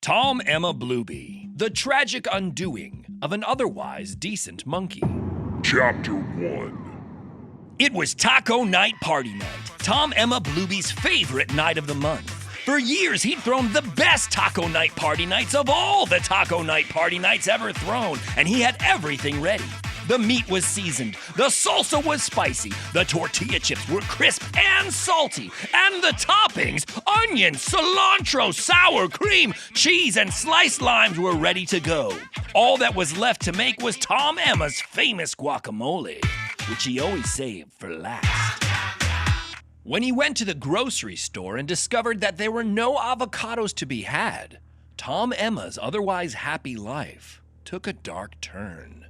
Tomemma Bluby, the tragic undoing of an otherwise decent monkey. Chapter 1. It was taco night party night, Tomemma Bluby's favorite night of the month. For years, he'd thrown the best taco night party nights of all the taco night party nights ever thrown, and he had everything ready. The meat was seasoned, the salsa was spicy, the tortilla chips were crisp and salty, and the toppings, onion, cilantro, sour cream, cheese, and sliced limes were ready to go. All that was left to make was Tomemma's famous guacamole, which he always saved for last. When he went to the grocery store and discovered that there were no avocados to be had, Tomemma's otherwise happy life took a dark turn.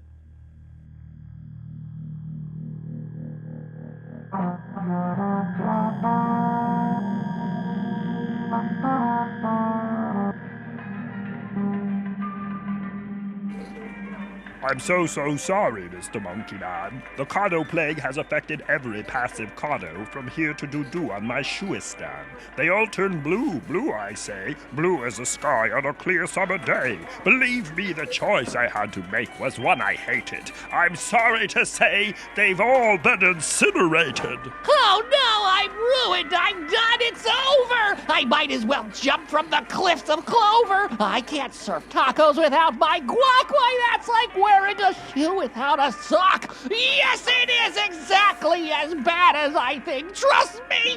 I'm so sorry, Mr. Monkey Man. The Cado plague has affected every passive Cado from here to Dudu on my shoeistan. They all turn blue, I say, blue as the sky on a clear summer day. Believe me, the choice I had to make was one I hated. I'm sorry to say they've all been incinerated. Oh no, I'm ruined, I'm done, it's over! I might as well jump from the cliffs of clover. I can't serve tacos without my guac. Why, that's like wearing a shoe without a sock. Yes, it is exactly as bad as I think. Trust me,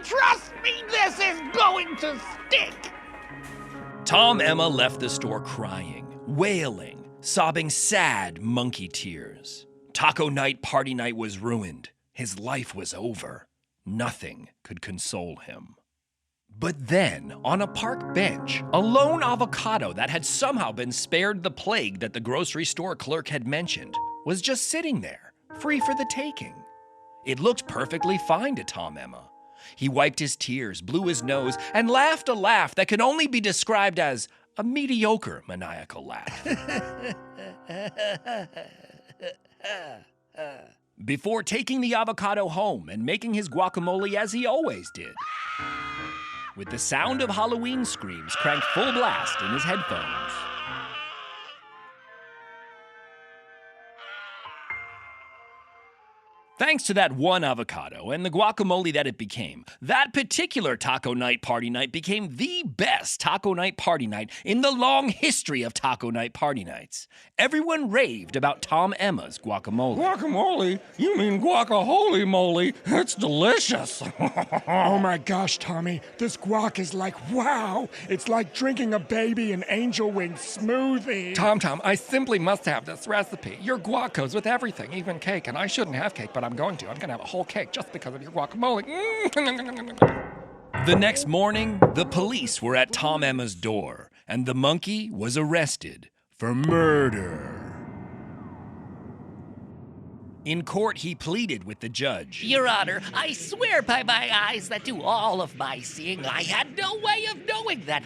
this is going to stink. Tomemma left the store crying, wailing, sobbing sad monkey tears. Taco night party night was ruined. His life was over. Nothing could console him. But then, on a park bench, a lone avocado that had somehow been spared the plague that the grocery store clerk had mentioned was just sitting there, free for the taking. It looked perfectly fine to Tomemma. He wiped his tears, blew his nose, and laughed a laugh that could only be described as a mediocre maniacal laugh. Before taking the avocado home and making his guacamole as he always did, with the sound of Halloween screams cranked full blast in his headphones. Thanks to that one avocado and the guacamole that it became, that particular taco night party night became the best taco night party night in the long history of taco night party nights. Everyone raved about Tomemma's guacamole. Guacamole? You mean guacaholy moly? It's delicious. Oh my gosh, Tommy, this guac is like wow. It's like drinking a baby and angel wing smoothie. Tom, I simply must have this recipe. Your guac goes with everything, even cake, and I shouldn't have cake, but I'm going to have a whole cake just because of your guacamole. The next morning, the police were at Tomemma's door, and the monkey was arrested for murder. In court, he pleaded with the judge. Your Honor, I swear by my eyes that to all of my seeing, I had no way of knowing that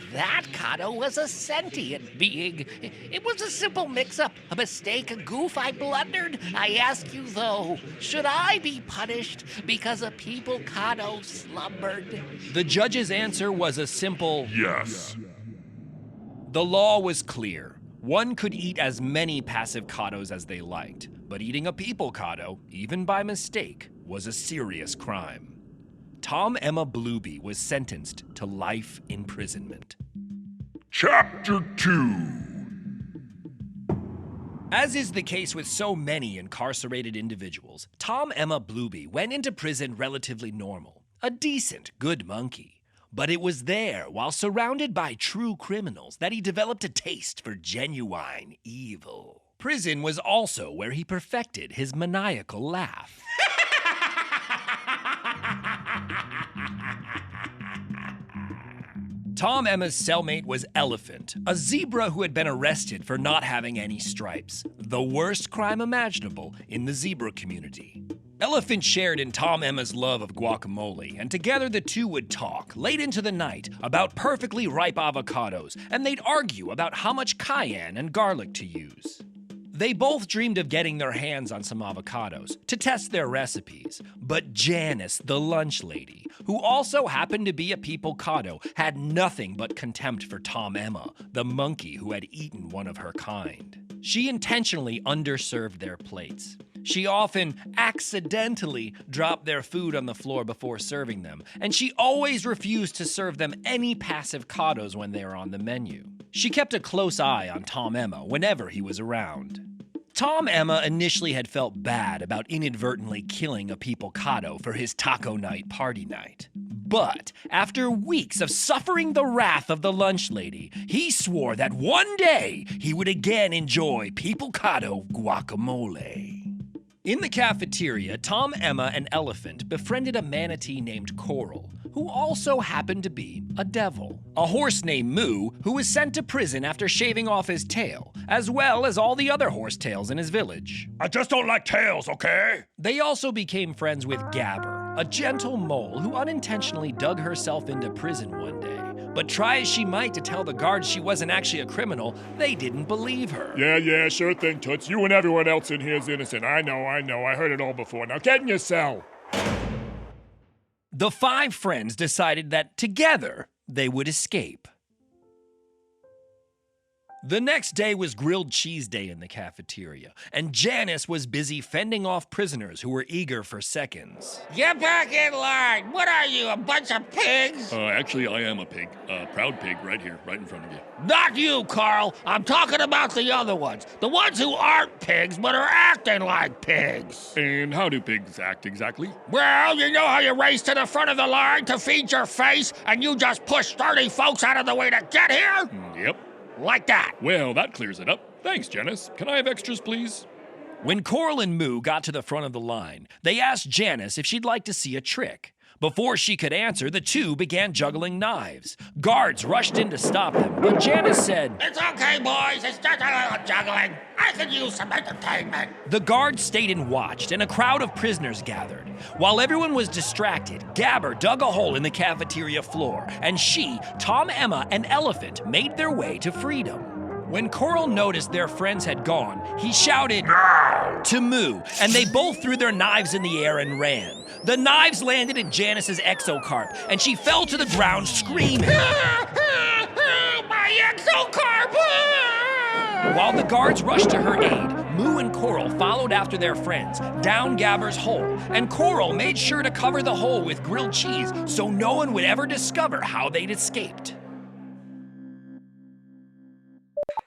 Cado was a sentient being. It was a simple mix-up, a mistake, a goof. I blundered. I ask you, though, should I be punished because a people Cado slumbered? The judge's answer was a simple Yes. The law was clear. One could eat as many passive Cados as they liked, but eating a people Cado, even by mistake, was a serious crime. Tomemma Bluby was sentenced to life imprisonment. Chapter 2. As is the case with so many incarcerated individuals, Tomemma Bluby went into prison relatively normal, a decent, good monkey. But it was there, while surrounded by true criminals, that he developed a taste for genuine evil. Prison was also where he perfected his maniacal laugh. Tomemma's cellmate was Elephant, a zebra who had been arrested for not having any stripes, the worst crime imaginable in the zebra community. Elephant shared in Tomemma's love of guacamole, and together the two would talk late into the night about perfectly ripe avocados, and they'd argue about how much cayenne and garlic to use. They both dreamed of getting their hands on some avocados to test their recipes. But Janice, the lunch lady, who also happened to be a peoplecado, had nothing but contempt for Tomemma, the monkey who had eaten one of her kind. She intentionally underserved their plates. She often accidentally dropped their food on the floor before serving them, and she always refused to serve them any passivecados when they were on the menu. She kept a close eye on Tomemma whenever he was around. Tomemma initially had felt bad about inadvertently killing a peoplecado for his taco night party night. But after weeks of suffering the wrath of the lunch lady, he swore that one day he would again enjoy peoplecado guacamole. In the cafeteria, Tomemma and Elephant befriended a manatee named Coral, who also happened to be a devil. A horse named Moo, who was sent to prison after shaving off his tail, as well as all the other horse tails in his village. I just don't like tails, okay? They also became friends with Gabber, a gentle mole who unintentionally dug herself into prison one day. But try as she might to tell the guards she wasn't actually a criminal, they didn't believe her. Yeah, sure thing, Toots. You and everyone else in here is innocent. I know. I heard it all before. Now get in your cell. The 5 friends decided that together they would escape. The next day was grilled cheese day in the cafeteria, and Janice was busy fending off prisoners who were eager for seconds. Get back in line! What are you, a bunch of pigs? Actually, I am a pig. A proud pig right here, right in front of you. Not you, Carl. I'm talking about the other ones. The ones who aren't pigs, but are acting like pigs. And how do pigs act exactly? Well, you know how you race to the front of the line to feed your face, and you just push 30 folks out of the way to get here? Yep. Like that. Well, that clears it up. Thanks, Janice. Can I have extras, please? When Coral and Moo got to the front of the line, they asked Janice if she'd like to see a trick. Before she could answer, the two began juggling knives. Guards rushed in to stop them, but Janice said, It's okay, boys. It's just a little juggling. I could use some entertainment. The guards stayed and watched, and a crowd of prisoners gathered. While everyone was distracted, Gabber dug a hole in the cafeteria floor, and she, Tomemma, and Elephant made their way to freedom. When Coral noticed their friends had gone, he shouted, "Now!" to Moo, and they both threw their knives in the air and ran. The knives landed in Janice's exocarp, and she fell to the ground screaming. My exocarp! While the guards rushed to her aid, Moo and Coral followed after their friends down Gabber's hole, and Coral made sure to cover the hole with grilled cheese so no one would ever discover how they'd escaped.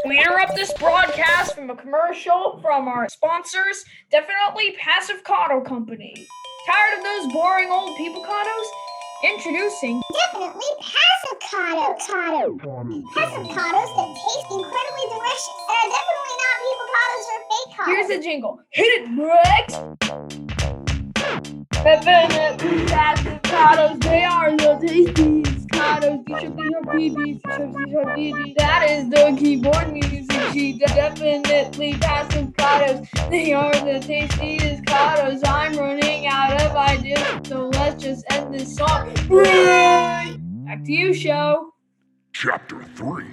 We interrupt this broadcast from a commercial from our sponsors, definitely Pacivecato Company. Tired of those boring old peoplecados? Introducing Definitely Pacivecato. Pacivecados that taste incredibly delicious and are definitely not peoplecados or fake cados. Here's the jingle. Hit it, Rex! Definitely Pacivecados. They are the tastiest cados. That is the keyboard music sheet. Definitely Pacivecados. They are the tastiest cados. I'm running out of ideas, so let's just end this song. Back to you, show. Chapter 3.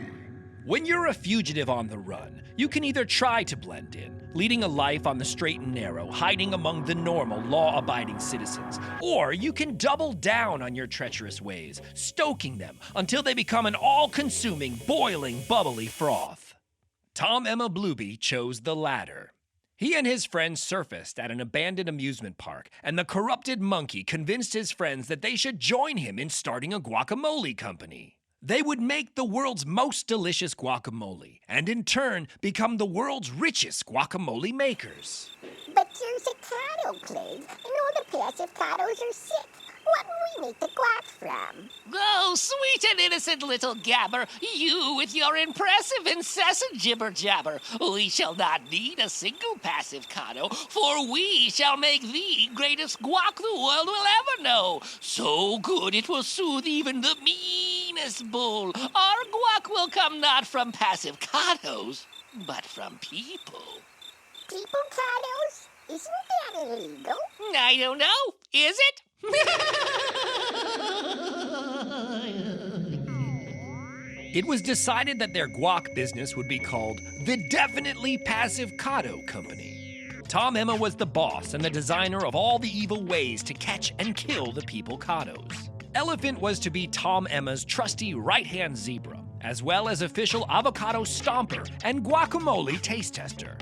When you're a fugitive on the run, you can either try to blend in, leading a life on the straight and narrow, hiding among the normal, law-abiding citizens, or you can double down on your treacherous ways, stoking them until they become an all-consuming, boiling, bubbly froth. Tomemma Bluby chose the latter. He and his friends surfaced at an abandoned amusement park, and the corrupted monkey convinced his friends that they should join him in starting a guacamole company. They would make the world's most delicious guacamole, and in turn, become the world's richest guacamole makers. But there's a cado plague, and all the pacivecados are sick. What will we make the guac from? Oh, sweet and innocent little Gabber, you with your impressive incessant jibber-jabber. We shall not need a single pacivecado, for we shall make the greatest guac the world will ever know. So good it will soothe even the meanest bull. Our guac will come not from pacivecados, but from people. Peoplecados? Isn't that illegal? I don't know. Is it? It was decided that their guac business would be called the Definitely Passive Cado Company. Tomemma was the boss and the designer of all the evil ways to catch and kill the people cados. Elephant was to be Tomemma's trusty right-hand zebra, as well as official avocado stomper and guacamole taste tester.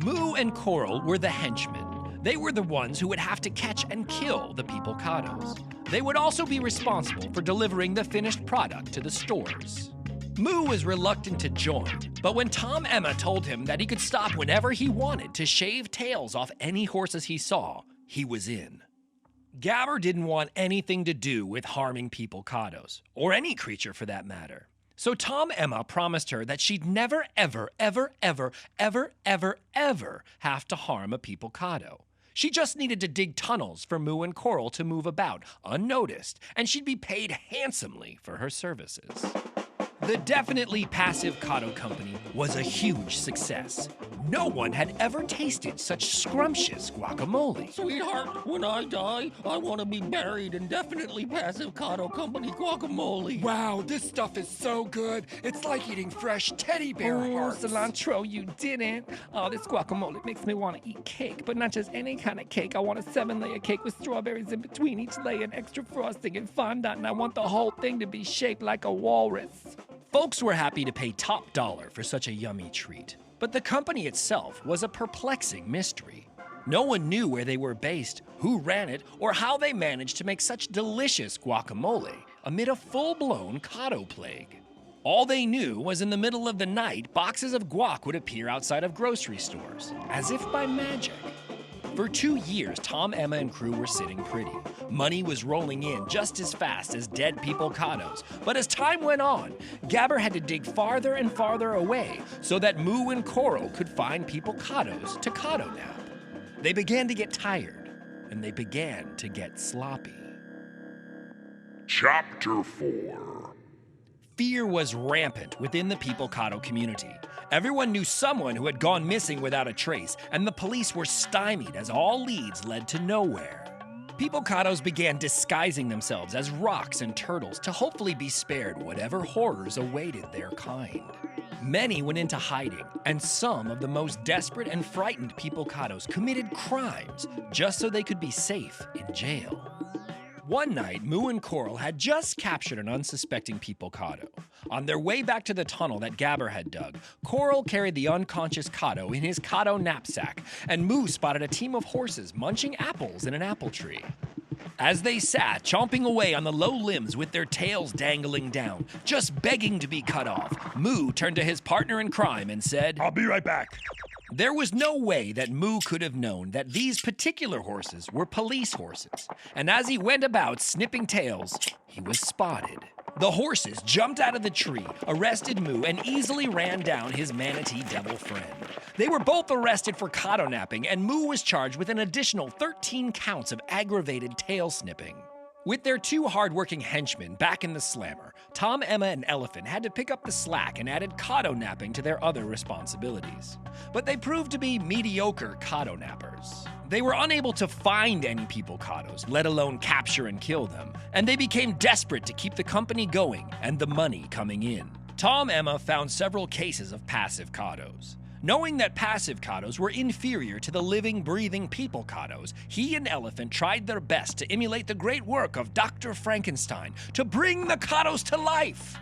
Moo and Coral were the henchmen. They were the ones who would have to catch and kill the people cados. They would also be responsible for delivering the finished product to the stores. Moo was reluctant to join, but when Tomemma told him that he could stop whenever he wanted to shave tails off any horses he saw, he was in. Gabi didn't want anything to do with harming people cados, or any creature for that matter. So Tomemma promised her that she'd never, ever, ever, ever, ever, ever, ever have to harm a people cado. She just needed to dig tunnels for Moo and Coral to move about unnoticed, and she'd be paid handsomely for her services. The Definitely Passive Cado Company was a huge success. No one had ever tasted such scrumptious guacamole. Sweetheart, when I die, I want to be buried in Definitely Passive Cado Company guacamole. Wow, this stuff is so good. It's like eating fresh teddy bear hearts. Cilantro, you didn't. Oh, this guacamole makes me want to eat cake, but not just any kind of cake. I want a 7-layer cake with strawberries in between each layer and extra frosting and fondant, and I want the whole thing to be shaped like a walrus. Folks were happy to pay top dollar for such a yummy treat, but the company itself was a perplexing mystery. No one knew where they were based, who ran it, or how they managed to make such delicious guacamole amid a full-blown cado plague. All they knew was in the middle of the night, boxes of guac would appear outside of grocery stores, as if by magic. For 2 years, Tomemma and crew were sitting pretty. Money was rolling in just as fast as dead people cados. But as time went on, Gabi had to dig farther and farther away so that Moo and Coral could find people cados to cado nap. They began to get tired, and they began to get sloppy. Chapter 4. Fear was rampant within the people cado community. Everyone knew someone who had gone missing without a trace, and the police were stymied as all leads led to nowhere. People cados began disguising themselves as rocks and turtles to hopefully be spared whatever horrors awaited their kind. Many went into hiding, and some of the most desperate and frightened people cados committed crimes just so they could be safe in jail. One night, Moo and Coral had just captured an unsuspecting people cado. On their way back to the tunnel that Gabi had dug, Coral carried the unconscious cado in his cado knapsack, and Moo spotted a team of horses munching apples in an apple tree. As they sat, chomping away on the low limbs with their tails dangling down, just begging to be cut off, Moo turned to his partner in crime and said, I'll be right back. There was no way that Moo could have known that these particular horses were police horses, and as he went about snipping tails, he was spotted. The horses jumped out of the tree, arrested Moo, and easily ran down his manatee devil friend. They were both arrested for cado napping, and Moo was charged with an additional 13 counts of aggravated tail snipping. With their two hard-working henchmen back in the slammer, Tomemma and Elephant had to pick up the slack and added cado napping to their other responsibilities. But they proved to be mediocre cado nappers. They were unable to find any people cados, let alone capture and kill them, and they became desperate to keep the company going and the money coming in. Tomemma found several cases of passive cados. Knowing that passive cados were inferior to the living, breathing people cados, he and Elephant tried their best to emulate the great work of Dr. Frankenstein to bring the cados to life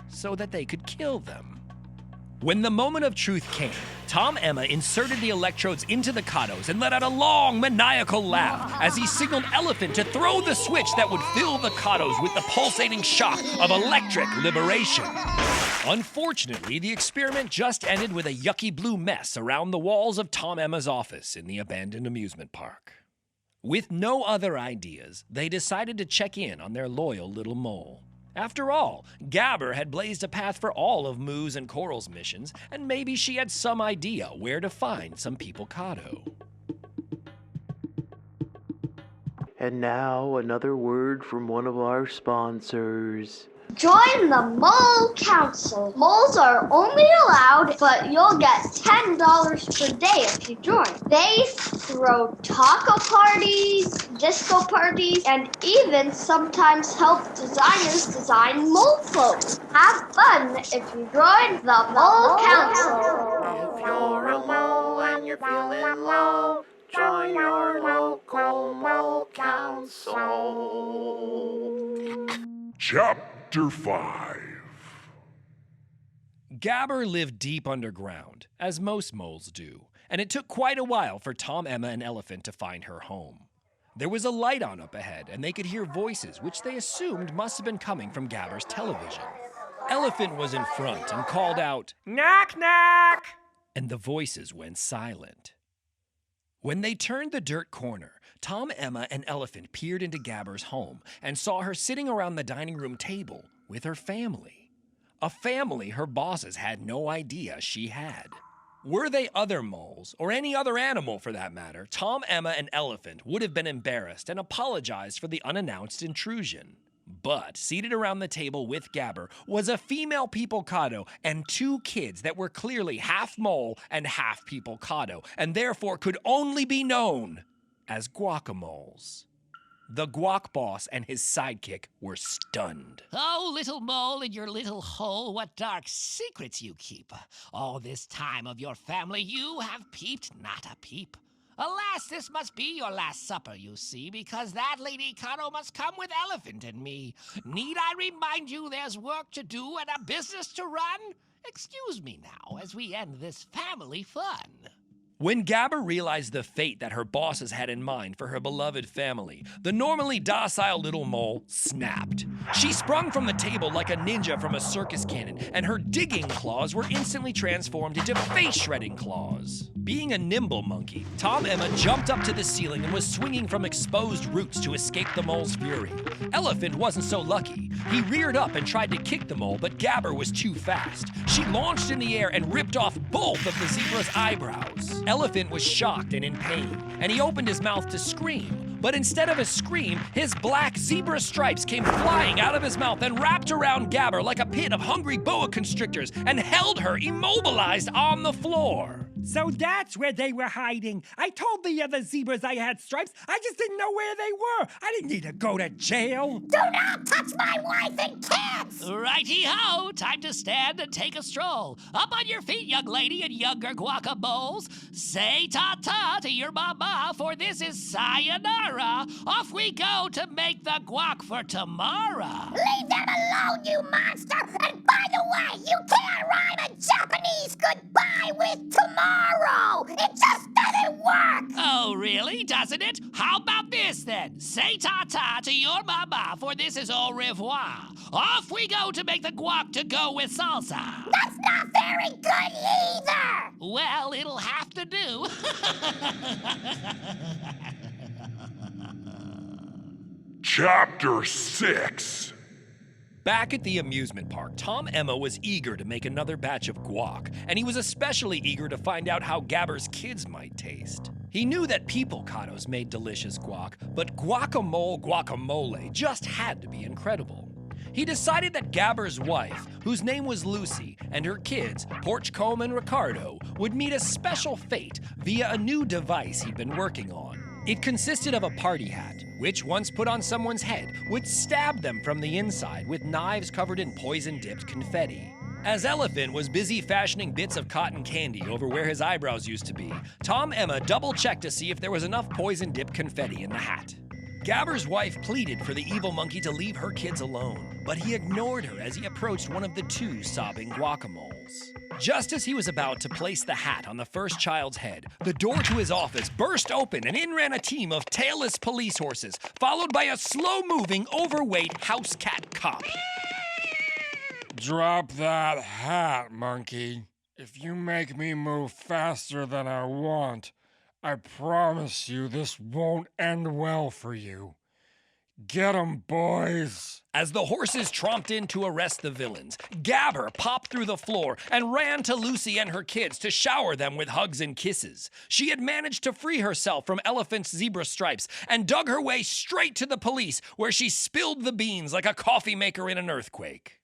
so that they could kill them. When the moment of truth came, Tomemma inserted the electrodes into the cados and let out a long, maniacal laugh as he signaled Elephant to throw the switch that would fill the cados with the pulsating shock of electric liberation. Unfortunately, the experiment just ended with a yucky blue mess around the walls of Tomemma's office in the abandoned amusement park. With no other ideas, they decided to check in on their loyal little mole. After all, Gabi had blazed a path for all of Moo's and Coral's missions, and maybe she had some idea where to find some people cado. And now another word from one of our sponsors. Join the Mole Council. Moles are only allowed, but you'll get $10 per day if you join. They throw taco parties, disco parties, and even sometimes help designers design mole clothes. Have fun if you join the Mole Council. If you're a mole and you're feeling low, join your local mole council. Chapter 5. Gabber lived deep underground, as most moles do, and it took quite a while for Tomemma and Elephant to find her home. There was a light on up ahead, and they could hear voices, which they assumed must have been coming from Gabber's television. Elephant was in front and called out, Knock, knock! And the voices went silent. When they turned the dirt corner, Tomemma and Elephant peered into Gabber's home and saw her sitting around the dining room table with her family. A family her bosses had no idea she had. Were they other moles, or any other animal for that matter, Tomemma and Elephant would have been embarrassed and apologized for the unannounced intrusion. But seated around the table with Gabber was a female peoplecado and 2 kids that were clearly half mole and half peoplecado, and therefore could only be known as guacamoles. The guac boss and his sidekick were stunned. Oh, little mole in your little hole, what dark secrets you keep. All this time of your family you have peeped not a peep. Alas, this must be your last supper, you see, because that lady Caro must come with Elephant and me. Need I remind you there's work to do and a business to run? Excuse me now as we end this family fun. When Gabber realized the fate that her bosses had in mind for her beloved family, the normally docile little mole snapped. She sprung from the table like a ninja from a circus cannon, and her digging claws were instantly transformed into face-shredding claws. Being a nimble monkey, Tomemma jumped up to the ceiling and was swinging from exposed roots to escape the mole's fury. Elephant wasn't so lucky. He reared up and tried to kick the mole, but Gabber was too fast. She launched in the air and ripped off both of the zebra's eyebrows. Elephant was shocked and in pain, and he opened his mouth to scream. But instead of a scream, his black zebra stripes came flying out of his mouth and wrapped around Gabber like a pit of hungry boa constrictors and held her immobilized on the floor. So that's where they were hiding. I told the other zebras I had stripes. I just didn't know where they were. I didn't need to go to jail. Do not touch my wife and kids! Righty-ho, time to stand and take a stroll. Up on your feet, young lady and younger guacamoles. Say ta-ta to your mama, for this is sayonara. Off we go to make the guac for tomorrow. Leave them alone, you monster! And by the way, you can't rhyme a Japanese goodbye with tomorrow! It just doesn't work! Oh, really? Doesn't it? How about this, then? Say ta-ta to your mama, for this is au revoir. Off we go to make the guac to go with salsa. That's not very good either! Well, it'll have to do. Chapter 6. Back at the amusement park, Tomemma was eager to make another batch of guac, and he was especially eager to find out how Gabber's kids might taste. He knew that peoplecados made delicious guac, but guacamole just had to be incredible. He decided that Gabber's wife, whose name was Lucy, and her kids, Porchcombe and Ricardo, would meet a special fate via a new device he'd been working on. It consisted of a party hat, which, once put on someone's head, would stab them from the inside with knives covered in poison-dipped confetti. As Elephant was busy fashioning bits of cotton candy over where his eyebrows used to be, Tomemma double-checked to see if there was enough poison-dipped confetti in the hat. Gabber's wife pleaded for the evil monkey to leave her kids alone, but he ignored her as he approached one of the 2 sobbing guacamoles. Just as he was about to place the hat on the first child's head, the door to his office burst open and in ran a team of tailless police horses, followed by a slow-moving, overweight house cat cop. Drop that hat, monkey. If you make me move faster than I want, I promise you this won't end well for you. Get 'em, boys. As the horses tromped in to arrest the villains, Gabber popped through the floor and ran to Lucy and her kids to shower them with hugs and kisses. She had managed to free herself from Elephant's zebra stripes and dug her way straight to the police, where she spilled the beans like a coffee maker in an earthquake.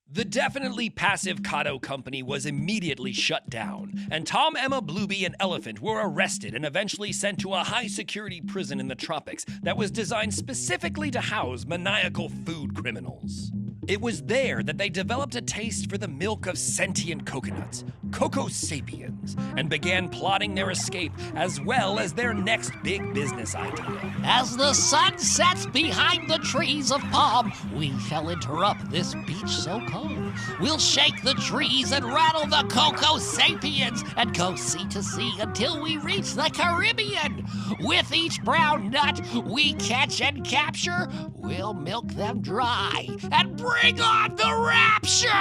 The definitely passive Cado Company was immediately shut down, and Tomemma, Bluby, and Elephant were arrested and eventually sent to a high-security prison in the tropics that was designed specifically to house maniacal food criminals. It was there that they developed a taste for the milk of sentient coconuts, Coco Sapiens, and began plotting their escape as well as their next big business idea. As the sun sets behind the trees of palm, we shall interrupt this beach so calm. We'll shake the trees and rattle the Coco Sapiens and go sea to sea until we reach the Caribbean. With each brown nut we catch and capture, we'll milk them dry and bring on the rapture!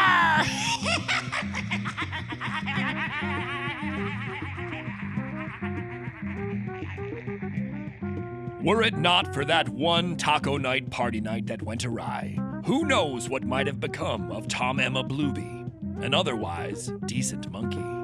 Were it not for that one taco night party night that went awry, who knows what might have become of Tomemma Bluby, an otherwise decent monkey.